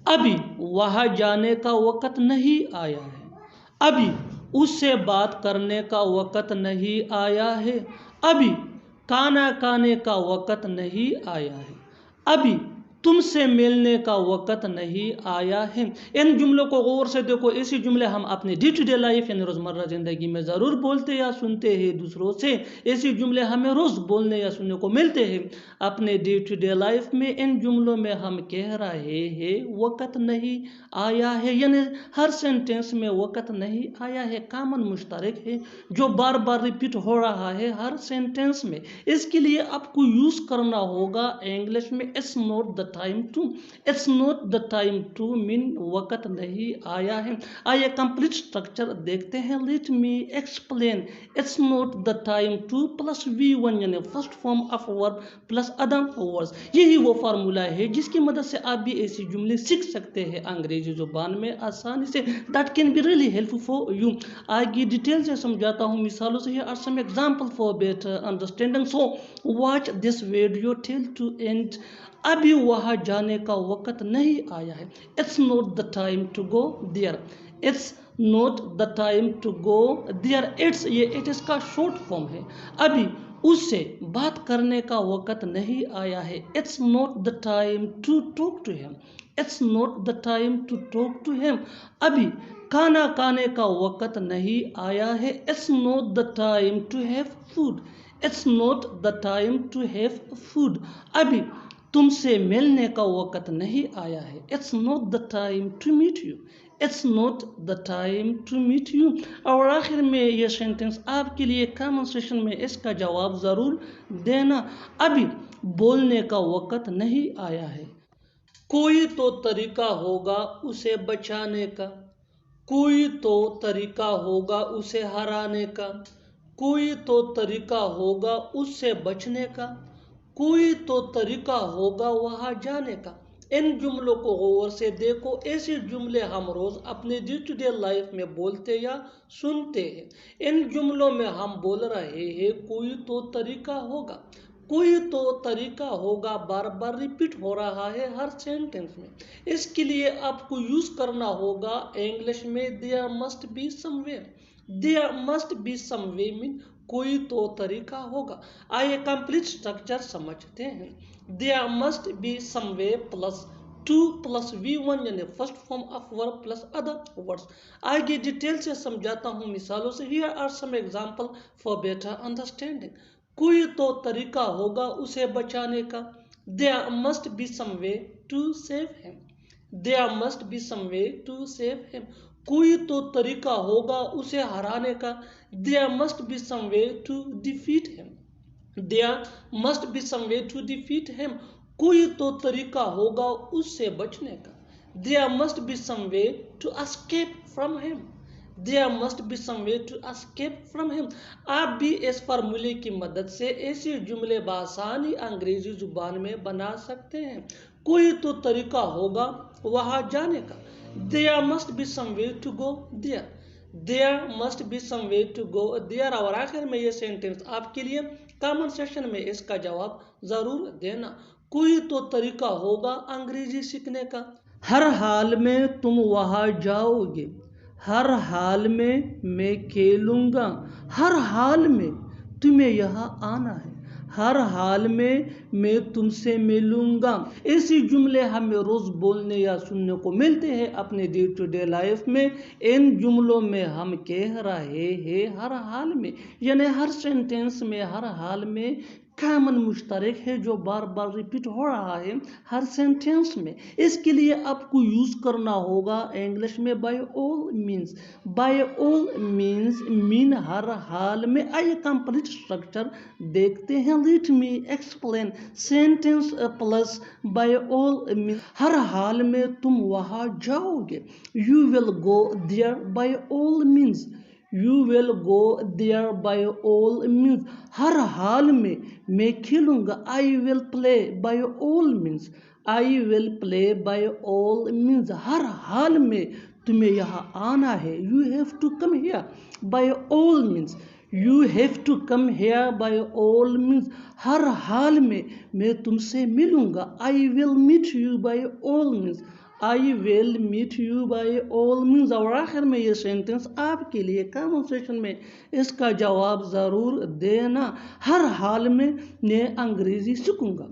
ابھی وہاں جانے کا وقت نہیں آیا ہے، ابھی اس سے بات کرنے کا وقت نہیں آیا ہے، ابھی کھانا کھانے کا وقت نہیں آیا ہے، ابھی تم سے ملنے کا وقت نہیں آیا ہے۔ ان جملوں کو غور سے دیکھو، ایسی جملے ہم اپنے ڈے ٹو ڈے لائف یعنی روزمرہ زندگی میں ضرور بولتے یا سنتے ہیں دوسروں سے، ایسی جملے ہمیں روز بولنے یا سننے کو ملتے ہیں اپنے ڈے ٹو ڈے لائف میں۔ ان جملوں میں ہم کہہ رہے ہیں وقت نہیں آیا ہے، یعنی ہر سینٹینس میں وقت نہیں آیا ہے کامن مشترک ہے جو بار بار ریپیٹ ہو رہا ہے ہر سینٹینس میں۔ اس کے لیے آپ کو یوز کرنا ہوگا انگلش میں it's not the time to, it's not the time to mean وقت نہیں آیا ہے۔ آئیے کمپلیٹ سٹرکچر دیکھتے ہیں، let me explain. It's not the time to plus V1 یعنی first form of verb plus other words, یہی وہ فارمولا ہے جس کی مدد سے آپ بھی ایسی جملے سیکھ سکتے ہیں انگریزی زبان میں آسانی سے۔ That can be really helpful for you. آگے ڈیٹیل سے سمجھاتا ہوں مثالوں سے۔ Here are some example for better understanding, so watch this video till to end۔ ابھی وہاں جانے کا وقت نہیں آیا ہے، it's not the time to go there، it's not the time to go there، it's یہ it is کا short form ہے۔ ابھی اس سے بات کرنے کا وقت نہیں آیا ہے، it's not the time to talk to him، it's not the time to talk to him۔ ابھی کھانا کھانے کا وقت نہیں آیا ہے، it's not the time to have food، it's not the time to have food۔ ابھی تم سے ملنے کا وقت نہیں آیا ہے، it's not the time to meet you، it's not the time to meet you۔ اور آخر میں یہ سینٹنس آپ کے لیے کامن سیشن میں اس کا جواب ضرور دینا۔ ابھی بولنے کا وقت نہیں آیا ہے، کوئی تو طریقہ ہوگا اسے بچانے کا، کوئی تو طریقہ ہوگا اسے ہرانے کا، کوئی تو طریقہ ہوگا اس سے بچنے کا، کوئی تو طریقہ ہوگا وہاں جانے کا۔ ان جملوں کو غور سے دیکھو، ایسے جملے ہم روز اپنے ڈے ٹو ڈے لائف میں بولتے یا سنتے ہیں۔ ان جملوں میں ہم بول رہے ہیں کوئی تو طریقہ ہوگا، کوئی تو طریقہ ہوگا بار بار ریپیٹ ہو رہا ہے ہر سینٹینس میں۔ اس کے لیے آپ کو یوز کرنا ہوگا انگلش میں there must be somewhere، there must be somewhere mean کوئی تو طریقہ ہوگا۔ آئیے کمپلیٹ سٹرکچر سمجھتے ہیں۔ there must be somewhere plus 2 plus V1 یعنی first form of verb plus other words. آگے ڈیٹیل سے سمجھاتا ہوں مثالوں سے۔ Here are some example for better understanding۔ کوئی تو طریقہ ہوگا اسے بچانے کا، there must be some way to save him، there must be some way to save him۔ کوئی تو طریقہ ہوگا اسے ہرانے کا، there must be some way to defeat him، there must be some way to defeat him۔ کوئی تو طریقہ ہوگا اس سے بچنے کا، there must be some way to escape from him، there must be some way to escape from him۔ آپ بھی اس فارمولے کی مدد سے ایسے جملے بآسانی انگریزی زبان میں بنا سکتے ہیں۔ کوئی تو طریقہ ہوگا وہاں جانے کا، there must be some way to go there، there must be some way to go there۔ اور آخر میں یہ سینٹنس آپ کے لیے کامن سیشن میں اس کا جواب ضرور دینا۔ کوئی تو طریقہ ہوگا انگریزی سیکھنے کا، ہر حال میں تم وہاں جاؤ گے، ہر حال میں کھیلوں گا، ہر حال میں تمہیں یہاں آنا ہے، ہر حال میں تم سے ملوں گا۔ ایسی جملے ہمیں روز بولنے یا سننے کو ملتے ہیں اپنے ڈے ٹو ڈے لائف میں۔ ان جملوں میں ہم کہہ رہے ہیں ہر حال میں، یعنی ہر سینٹینس میں ہر حال میں کامن مشترک ہے جو بار بار ریپیٹ ہو رہا ہے ہر سینٹینس میں۔ اس کے لیے آپ کو یوز کرنا ہوگا انگلش میں by all means, by all means mean ہر حال میں۔ آئیے کمپلیٹ سٹرکچر دیکھتے ہیں۔ Let me explain. Sentence plus by all means, ہر حال میں تم وہاں جاؤ گے، you will go there by all means, you will go there by all means. ہر حال میں کھیلوں گا، I will play by all means, I will play by all means. ہر حال میں تمہیں یہاں آنا ہے، you have to come here by all means, you have to come here by all means. ہر حال میں تم سے ملوں گا، I will meet you by all means, I will meet you by all means. اور آخر میں یہ سینٹنس آپ کے لیے کانورسیشن میں اس کا جواب ضرور دینا. ہر حال میں میں انگریزی سیکھوں گا.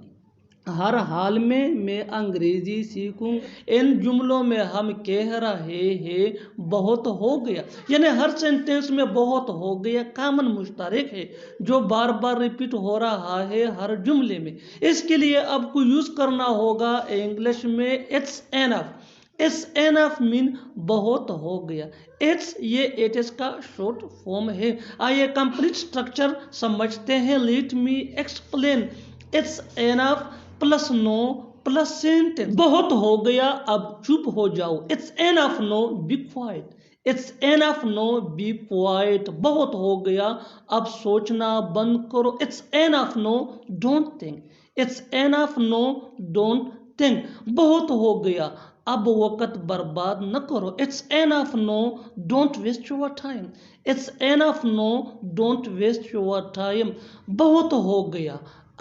ہر حال میں انگریزی سیکھوں. ان جملوں میں ہم کہہ رہے ہیں بہت ہو گیا، یعنی ہر سینٹنس میں بہت ہو گیا کامن مشترک ہے جو بار بار ریپیٹ ہو رہا ہے ہر جملے میں. اس کے لیے آپ کو یوز کرنا ہوگا انگلش میں اٹس اینف. اٹس اینف مین بہت ہو گیا. اٹس یہ اٹس کا شارٹ فارم ہے. آئیے کمپلیٹ اسٹرکچر سمجھتے ہیں. Let me explain. It's enough plus now plus sentence. بہت ہو گیا اب چپ ہو جاؤ. It's enough now be quiet. It's enough now be quiet. بہت ہو گیا اب سوچنا بند کرو. It's enough now don't think. It's enough now don't think. بہت ہو گیا اب وقت برباد نہ کرو. It's enough now don't waste your time. It's enough now don't waste your time. بہت ہو گیا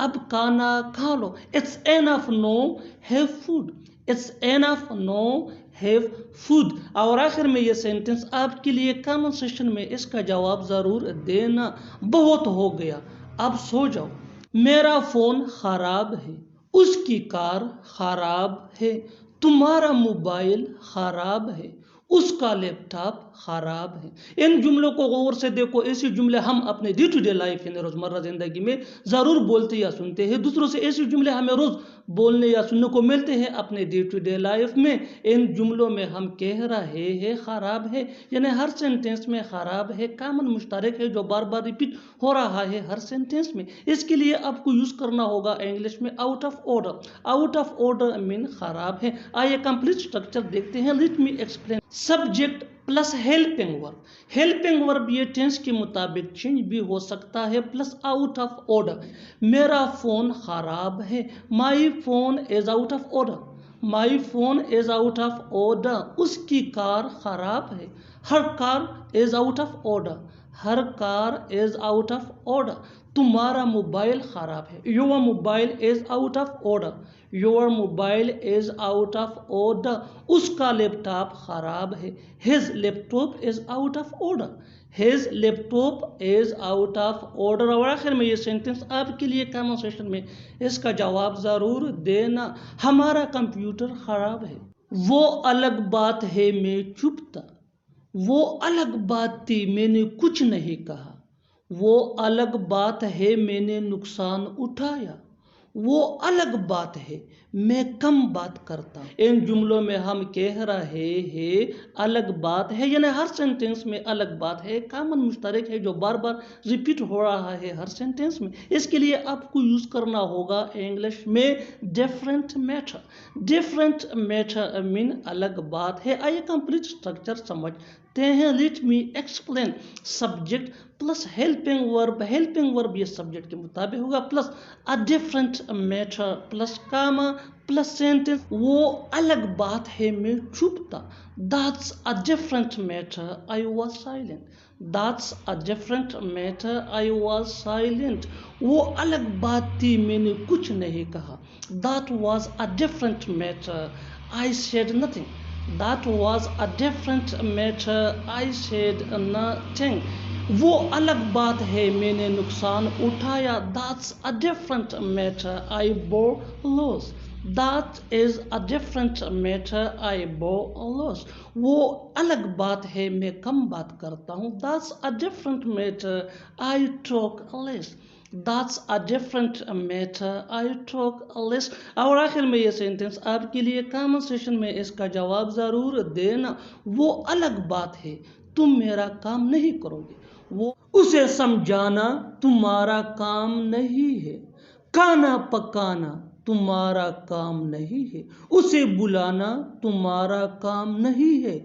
اب کھانا کھا لو. It's enough now have food. It's enough now have food. اور آخر میں یہ سینٹنس آپ کے لیے کانورسیشن میں اس کا جواب ضرور دینا. بہت ہو گیا اب سو جاؤ. میرا فون خراب ہے. اس کی کار خراب ہے. تمہارا موبائل خراب ہے. اس کا لیپ ٹاپ خراب ہے. ان جملوں کو غور سے دیکھو. ایسی جملے ہم اپنے ڈے ٹو ڈے لائف یعنی روزمرہ زندگی میں ضرور بولتے یا سنتے ہیں. دوسروں سے ایسی جملے ہمیں روز بولنے یا سننے کو ملتے ہیں اپنے ڈے ٹو ڈے لائف میں. ان جملوں میں ہم کہہ رہے ہیں خراب ہے، یعنی ہر سینٹنس میں خراب ہے کامن مشترک ہے جو بار بار ریپیٹ ہو رہا ہے ہر سینٹنس میں. اس کے لیے آپ کو یوز کرنا ہوگا انگلش میں out of order. Out of order mean خراب ہے. آئیے کمپلیٹ اسٹرکچر دیکھتے ہیں. Let me explain. Subject plus helping verb. Helping verb یہ ٹینس کے مطابق چینج بھی ہو سکتا ہے پلس آؤٹ آف آرڈر. میرا فون خراب ہے. My phone is out of order. My phone is out of order. اس کی کار خراب ہے. Her car is out of order. Her car is out of order. تمہارا موبائل خراب ہے. Your mobile is out of order. Your mobile is out of order. اس کا laptop خراب ہے. His laptop is out of order. His laptop is out of order. اور آخر میں یہ سینٹنس آپ کے لیے کانورسیشن میں اس کا جواب ضرور دینا. ہمارا کمپیوٹر خراب ہے. وہ الگ بات ہے میں چپ تھا. وہ الگ بات تھی میں نے کچھ نہیں کہا. وہ الگ بات ہے میں نے نقصان اٹھایا. وہ الگ بات ہے میں کم بات کرتا ہوں. ان جملوں میں ہم کہہ رہے ہیں الگ بات ہے، یعنی ہر سینٹنس میں الگ بات ہے کامن مشترک ہے جو بار بار ریپیٹ ہو رہا ہے ہر سینٹنس میں. اس کے لیے آپ کو یوز کرنا ہوگا انگلش میں ڈفرینٹ میٹر. ڈفرینٹ میٹر مین الگ بات ہے. آئیے کمپلیٹ اسٹرکچر سمجھتے ہیں. Let me explain. Subject plus helping verb. Helping verb یہ سبجیکٹ کے مطابق ہوگا plus a different matter plus comma plus sentence. وہ الگ بات ہے میں چپ تھا. That's a different matter I was silent. That's a different matter I was silent. وہ الگ بات تھی میں نے کچھ نہیں کہا. That was a different matter I said nothing. That was a different matter I said nothing. وہ الگ بات ہے میں نے نقصان اٹھایا. That's a different matter I bore loss. That is a different matter I bore loss. وہ الگ بات ہے میں کم بات کرتا ہوں. That's a different matter I talk less. That's a different matter I talk less. اور آخر میں یہ سینٹنس آپ کے لیے کانورسیشن میں اس کا جواب ضرور دینا. وہ الگ بات ہے تم میرا کام نہیں کرو گے. وہ اسے سمجھانا تمہارا کام نہیں ہے. کھانا پکانا تمہارا کام نہیں ہے. اسے بلانا تمہارا کام نہیں ہے.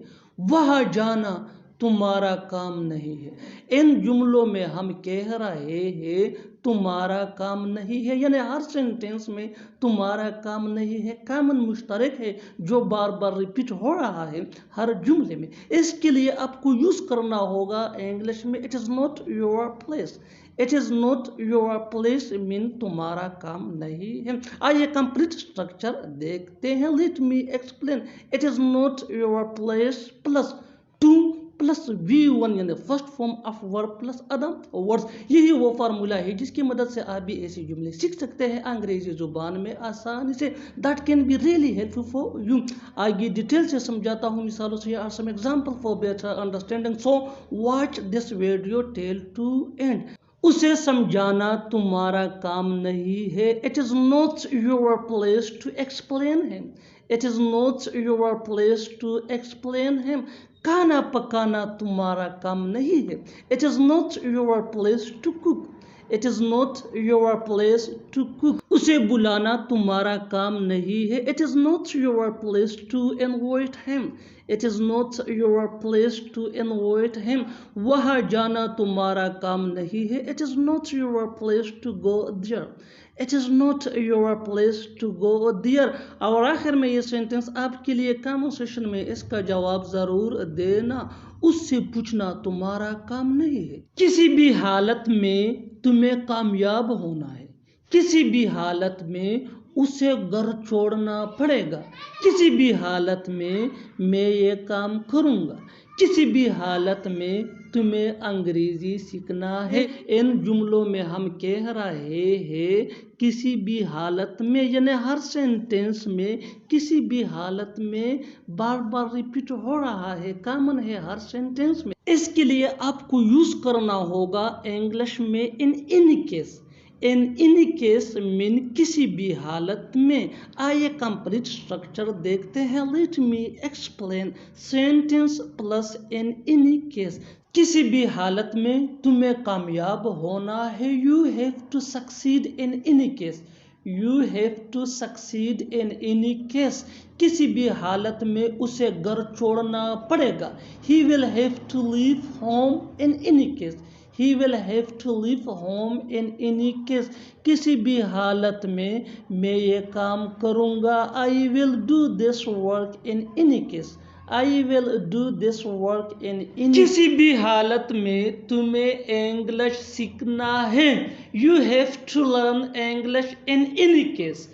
وہاں جانا تمہارا کام نہیں ہے. ان جملوں میں ہم کہہ رہے ہیں تمہارا کام نہیں ہے، یعنی ہر سینٹینس میں تمہارا کام نہیں ہے کامن مشترک ہے جو بار بار ریپیٹ ہو رہا ہے ہر جملے میں. اس کے لیے آپ کو یوز کرنا ہوگا انگلش میں it is not your place. It is not your place mean تمہارا کام نہیں ہے. آئیے کمپلیٹ اسٹرکچر دیکھتے ہیں. Let me explain. It is not your place plus to plus V1 یعنی first form of verb plus other words. یہی وہ فارمولا ہے جس کی مدد سے آپ بھی ایسی جملے سیکھ سکتے ہیں انگریزی زبان میں آسانی سے. That can be really helpful for you. آگے ڈیٹیل سے سمجھاتا ہوں مثالوں سے. Are some example for better understanding. So watch this video till to end. اسے سمجھانا تمہارا کام نہیں ہے. It is not your place to explain him. It is not your place to explain him. کھانا پکانا تمہارا کام نہیں ہے. It is not your place to cook. It is not your place to cook. اسے بلانا تمہارا کام نہیں ہے. It is not your place to invite him. It is not your place to invite him. وہاں جانا تمہارا کام نہیں ہے. It is not your place to go there. It is not your place to go there. اور آخر میں یہ سینٹینس آپ کے لیے کامن سیشن میں اس کا جواب ضرور دینا. اس سے پوچھنا تمہارا کام نہیں ہے. کسی بھی حالت میں تمہیں کامیاب ہونا ہے. کسی بھی حالت میں اسے گھر چھوڑنا پڑے گا. کسی بھی حالت میں یہ کام کروں گا. کسی بھی حالت میں تمہیں انگریزی سیکھنا ہے. ان جملوں میں ہم کہہ رہے ہیں کسی بھی حالت میں، یعنی ہر سینٹینس میں کسی بھی حالت میں بار بار ریپیٹ ہو رہا ہے، کامن ہے ہر سینٹینس میں. اس کے لیے آپ کو یوز کرنا ہوگا انگلش میں in any case. In any case mean کسی بھی حالت میں. آئیے کمپلیٹ اسٹرکچر دیکھتے ہیں. Let me explain. Sentence plus in any case. کسی بھی حالت میں تمہیں کامیاب ہونا ہے. You have to succeed in any case. You have to succeed in any case. کسی بھی حالت میں اسے گھر چھوڑنا پڑے گا. He will have to leave home in any case. He will have to leave home in any case. کسی بھی حالت میں یہ کام کروں گا. I will do this work in any case. I will do this work in any. کسی بھی حالت میں تمہیں انگلش سیکھنا ہے. You have to learn English in any case.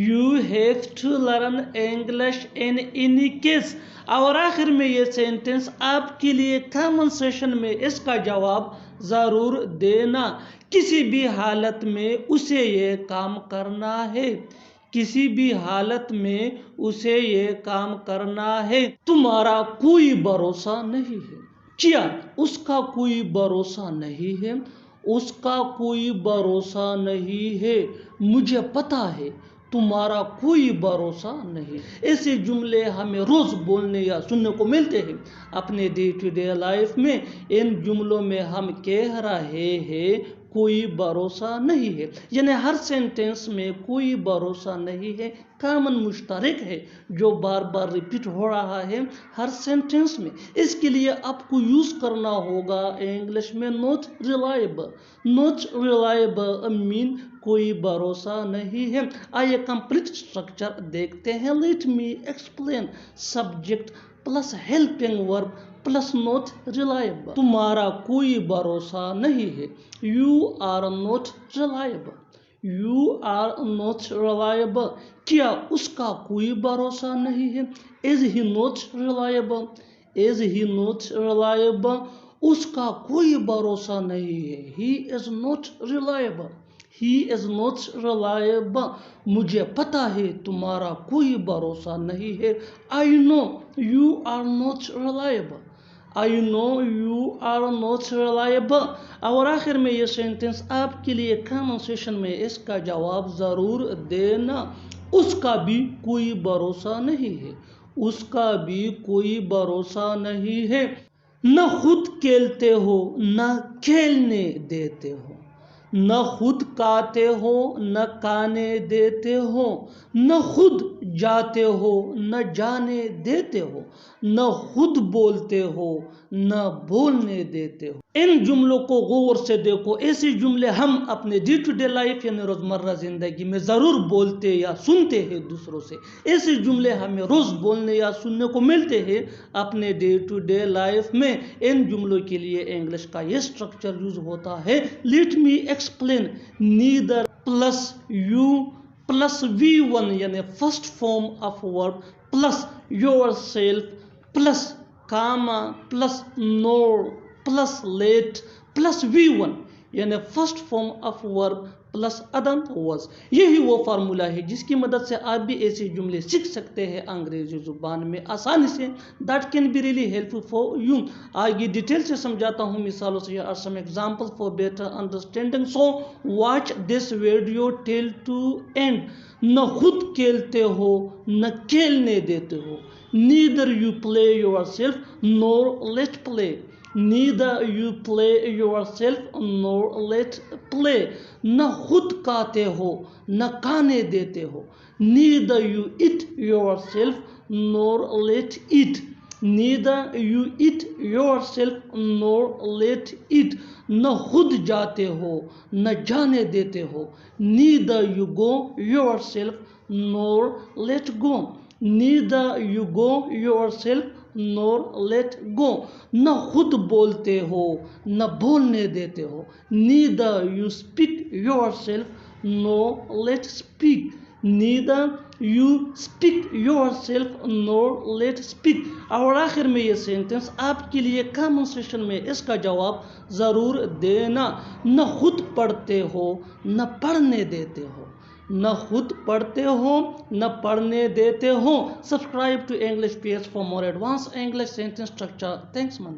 You have to learn English in any case. اور آخر میں یہ سینٹینس آپ کے لیے کامن سیشن میں اس کا جواب ضرور دینا. کسی بھی حالت میں اسے یہ کام کرنا ہے. کسی بھی حالت میں اسے یہ کام کرنا ہے. تمہارا کوئی بھروسہ نہیں ہے. کیا اس کا کوئی بھروسہ نہیں ہے. اس کا کوئی بھروسہ نہیں ہے. مجھے پتا ہے تمہارا کوئی بھروسہ نہیں. ایسے جملے ہمیں روز بولنے یا سننے کو ملتے ہیں اپنے ڈے ٹو ڈے لائف میں. ان جملوں میں ہم کہہ رہے ہیں کوئی بھروسہ نہیں ہے، یعنی ہر سینٹینس میں کوئی بھروسہ نہیں ہے کامن مشترک ہے جو بار بار ریپیٹ ہو رہا ہے ہر سینٹینس میں. اس کے لیے آپ کو یوز کرنا ہوگا انگلش میں not reliable. Not reliable mean کوئی بھروسہ نہیں ہے. آئیے کمپلیٹ اسٹرکچر دیکھتے ہیں. Let me explain. Subject plus helping verb plus not reliable. تمہارا کوئی بھروسہ نہیں ہے. You are not reliable. You are not reliable. کیا اس کا کوئی بھروسہ نہیں ہے. Is he not reliable. Is he not reliable. اس کا کوئی بھروسہ نہیں ہے. He is not reliable. He is not reliable. مجھے پتا ہے تمہارا کوئی بھروسہ نہیں ہے. I know you are not reliable. I know you are not reliable. اور آخر میں یہ سینٹینس آپ کے لیے کامن سیشن میں اس کا جواب ضرور دینا. اس کا بھی کوئی بھروسہ نہیں ہے. اس کا بھی کوئی بھروسہ نہیں ہے. نہ خود کھیلتے ہو نہ کھیلنے دیتے ہو. نہ خود کھاتے ہو نہ کھانے دیتے ہو. نہ خود جاتے ہو نہ جانے دیتے ہو، نہ خود بولتے ہو نہ بولنے دیتے ہو۔ ان جملوں کو غور سے دیکھو، ایسے جملے ہم اپنے ڈے ٹو ڈے لائف یعنی روزمرہ زندگی میں ضرور بولتے یا سنتے ہیں دوسروں سے۔ ایسے جملے ہمیں روز بولنے یا سننے کو ملتے ہیں اپنے ڈے ٹو ڈے لائف میں۔ ان جملوں کے لیے انگلش کا یہ سٹرکچر یوز ہوتا ہے۔ Let me explain, neither plus you plus V1 یعنی first form of verb plus yourself plus comma plus nor plus let plus V1 یعنی first form of verb plus ادنت was. یہی وہ formula ہے جس کی مدد سے آپ بھی ایسے جملے سیکھ سکتے ہیں انگریزی زبان میں آسانی سے۔ That can be really help for you. آگے ڈیٹیل سے سمجھاتا ہوں مثالوں سے۔ Here are some examples for better understanding. So watch this video till to end. نہ خود کھیلتے ہو نہ کھیلنے دیتے ہو۔ Neither you play yourself nor let play. Neither you play yourself nor let play. نہ خود کھاتے ہو نہ کھانے دیتے ہو۔ Neither you eat yourself nor let eat. Neither you eat yourself nor let eat. نہ خود جاتے ہو نہ جانے دیتے ہو۔ Neither you go yourself nor let go. Neither you go yourself nor let go. نہ خود بولتے ہو نہ بولنے دیتے ہو۔ Neither you speak yourself nor let speak. Neither you speak yourself nor let speak. اور آخر میں یہ سینٹنس آپ کے لیے کامن سیشن میں اس کا جواب ضرور دینا۔ نہ خود پڑھتے ہو نہ پڑھنے دیتے ہو۔ نہ خود پڑھتے ہو نہ پڑھنے دیتے ہو۔ Subscribe to English PS for more advanced English sentence structure. Thanks man.